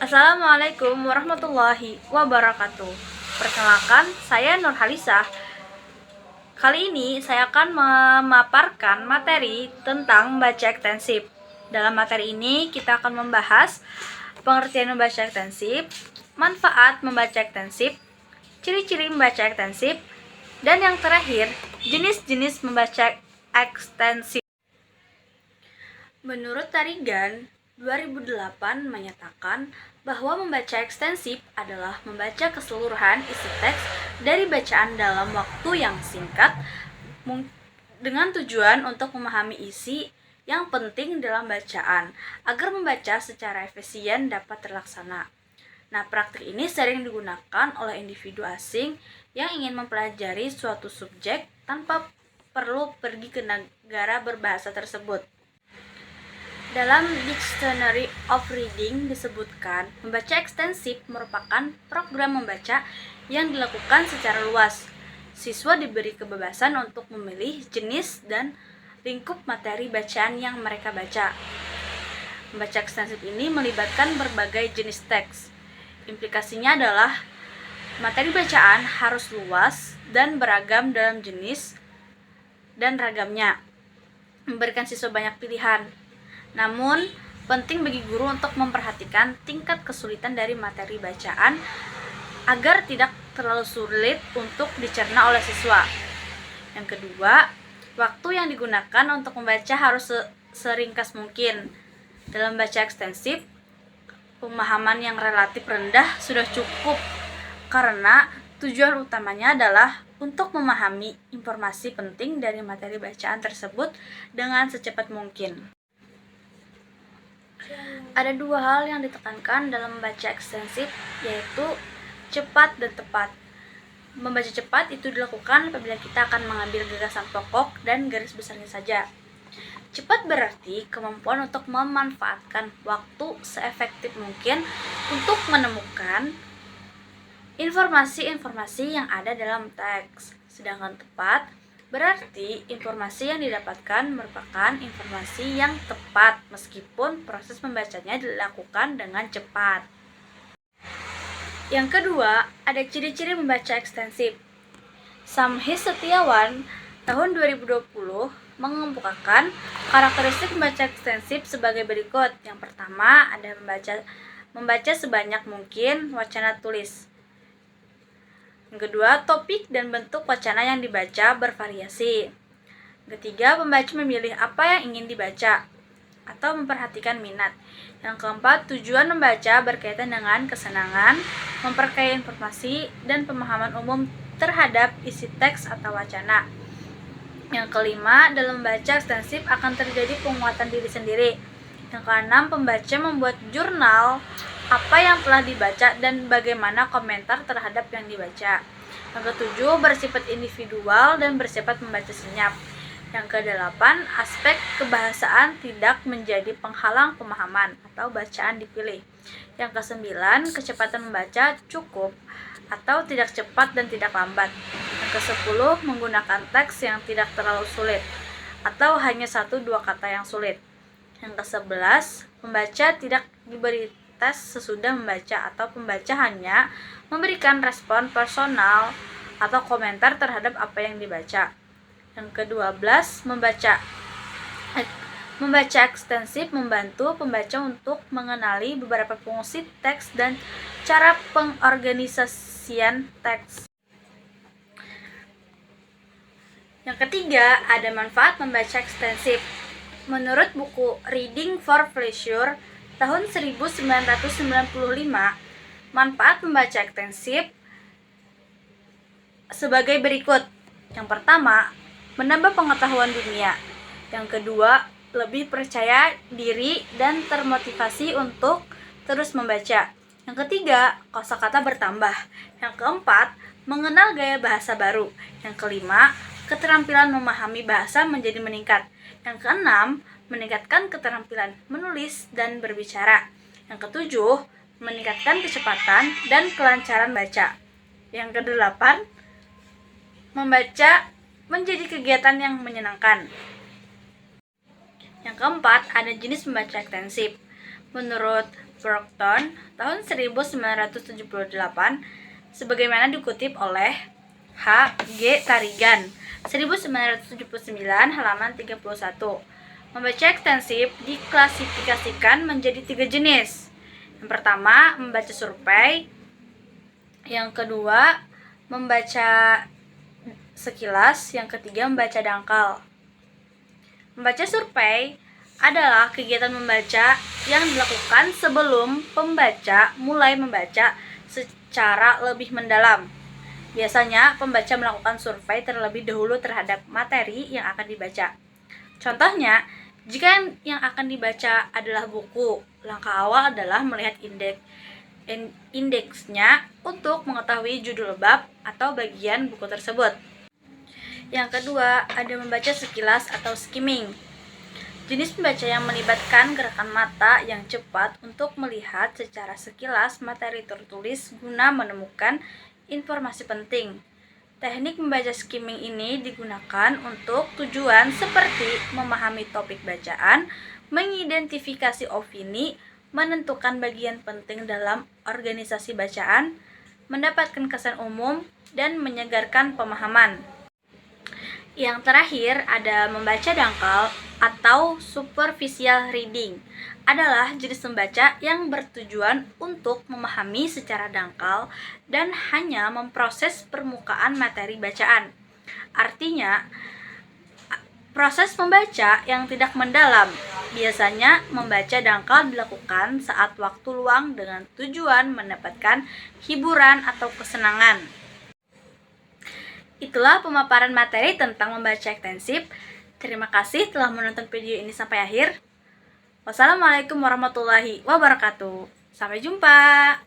Assalamualaikum warahmatullahi wabarakatuh. Perkenalkan, saya Nurhalisah. Kali ini saya akan memaparkan materi tentang membaca ekstensif. Dalam materi ini kita akan membahas pengertian membaca ekstensif, manfaat membaca ekstensif, ciri-ciri membaca ekstensif, dan yang terakhir, jenis-jenis membaca ekstensif. Menurut Tarigan, 2008 menyatakan bahwa membaca ekstensif adalah membaca keseluruhan isi teks dari bacaan dalam waktu yang singkat dengan tujuan untuk memahami isi yang penting dalam bacaan agar membaca secara efisien dapat terlaksana. Nah, praktik ini sering digunakan oleh individu asing yang ingin mempelajari suatu subjek tanpa perlu pergi ke negara berbahasa tersebut. Dalam Dictionary of Reading disebutkan, membaca ekstensif merupakan program membaca yang dilakukan secara luas. Siswa diberi kebebasan untuk memilih jenis dan lingkup materi bacaan yang mereka baca. Membaca ekstensif ini melibatkan berbagai jenis teks. Implikasinya adalah materi bacaan harus luas dan beragam dalam jenis dan ragamnya, memberikan siswa banyak pilihan. Namun, penting bagi guru untuk memperhatikan tingkat kesulitan dari materi bacaan agar tidak terlalu sulit untuk dicerna oleh siswa. Yang kedua, waktu yang digunakan untuk membaca harus seringkas mungkin. Dalam baca ekstensif, pemahaman yang relatif rendah sudah cukup karena tujuan utamanya adalah untuk memahami informasi penting dari materi bacaan tersebut dengan secepat mungkin. Ada dua hal yang ditekankan dalam membaca ekstensif, yaitu cepat dan tepat. Membaca cepat itu dilakukan apabila kita akan mengambil gagasan pokok dan garis besarnya saja. Cepat berarti kemampuan untuk memanfaatkan waktu seefektif mungkin untuk menemukan informasi-informasi yang ada dalam teks. Sedangkan tepat berarti informasi yang didapatkan merupakan informasi yang tepat meskipun proses membacanya dilakukan dengan cepat. Yang kedua, ada ciri-ciri membaca ekstensif. Samhis Setiawan tahun 2020 mengemukakan karakteristik membaca ekstensif sebagai berikut. Yang pertama, ada membaca sebanyak mungkin wacana tulis. Yang kedua, topik dan bentuk wacana yang dibaca bervariasi. Ketiga, pembaca memilih apa yang ingin dibaca atau memperhatikan minat. Yang keempat, tujuan membaca berkaitan dengan kesenangan, memperkaya informasi, dan pemahaman umum terhadap isi teks atau wacana. Yang kelima, dalam membaca ekstensif akan terjadi penguatan diri sendiri. Yang keenam, pembaca membuat jurnal apa yang telah dibaca dan bagaimana komentar terhadap yang dibaca. Yang ketujuh, bersifat individual dan bersifat membaca senyap. Yang kedelapan, aspek kebahasaan tidak menjadi penghalang pemahaman atau bacaan dipilih. Yang kesembilan, kecepatan membaca cukup atau tidak cepat dan tidak lambat. Yang kesepuluh, menggunakan teks yang tidak terlalu sulit atau hanya 1-2 kata yang sulit. Yang kesebelas, pembaca tidak diberi tes sesudah membaca atau pembaca hanya memberikan respon personal atau komentar terhadap apa yang dibaca. Yang ke-12, membaca ekstensif membantu pembaca untuk mengenali beberapa fungsi teks dan cara pengorganisasian teks. Yang ketiga, ada manfaat membaca ekstensif. Menurut buku Reading for Pleasure tahun 1995, manfaat membaca ekstensif sebagai berikut. Yang pertama, menambah pengetahuan dunia. Yang kedua, lebih percaya diri dan termotivasi untuk terus membaca. Yang ketiga, kosakata bertambah. Yang keempat, mengenal gaya bahasa baru. Yang kelima, keterampilan memahami bahasa menjadi meningkat. Yang keenam, meningkatkan keterampilan menulis dan berbicara. Yang ketujuh, meningkatkan kecepatan dan kelancaran baca. Yang kedelapan, membaca menjadi kegiatan yang menyenangkan. Yang keempat, ada jenis membaca ekstensif. Menurut Brockton tahun 1978 sebagaimana dikutip oleh H. G. Tarigan 1979 halaman 31. Membaca ekstensif diklasifikasikan menjadi 3 jenis. Yang pertama, membaca survei. Yang kedua, membaca sekilas. Yang ketiga, membaca dangkal. Membaca survei adalah kegiatan membaca yang dilakukan sebelum pembaca mulai membaca secara lebih mendalam. Biasanya, pembaca melakukan survei terlebih dahulu terhadap materi yang akan dibaca. Contohnya, jika yang akan dibaca adalah buku, langkah awal adalah melihat indeksnya untuk mengetahui judul bab atau bagian buku tersebut. Yang kedua, ada membaca sekilas atau skimming. Jenis membaca yang melibatkan gerakan mata yang cepat untuk melihat secara sekilas materi tertulis guna menemukan informasi penting. Teknik membaca skimming ini digunakan untuk tujuan seperti memahami topik bacaan, mengidentifikasi opini, menentukan bagian penting dalam organisasi bacaan, mendapatkan kesan umum, dan menyegarkan pemahaman. Yang terakhir ada membaca dangkal atau superficial reading. Adalah jenis membaca yang bertujuan untuk memahami secara dangkal dan hanya memproses permukaan materi bacaan. Artinya, proses membaca yang tidak mendalam. Biasanya membaca dangkal dilakukan saat waktu luang dengan tujuan mendapatkan hiburan atau kesenangan. Itulah pemaparan materi tentang membaca ekstensif. Terima kasih telah menonton video ini sampai akhir. Wassalamualaikum warahmatullahi wabarakatuh. Sampai jumpa.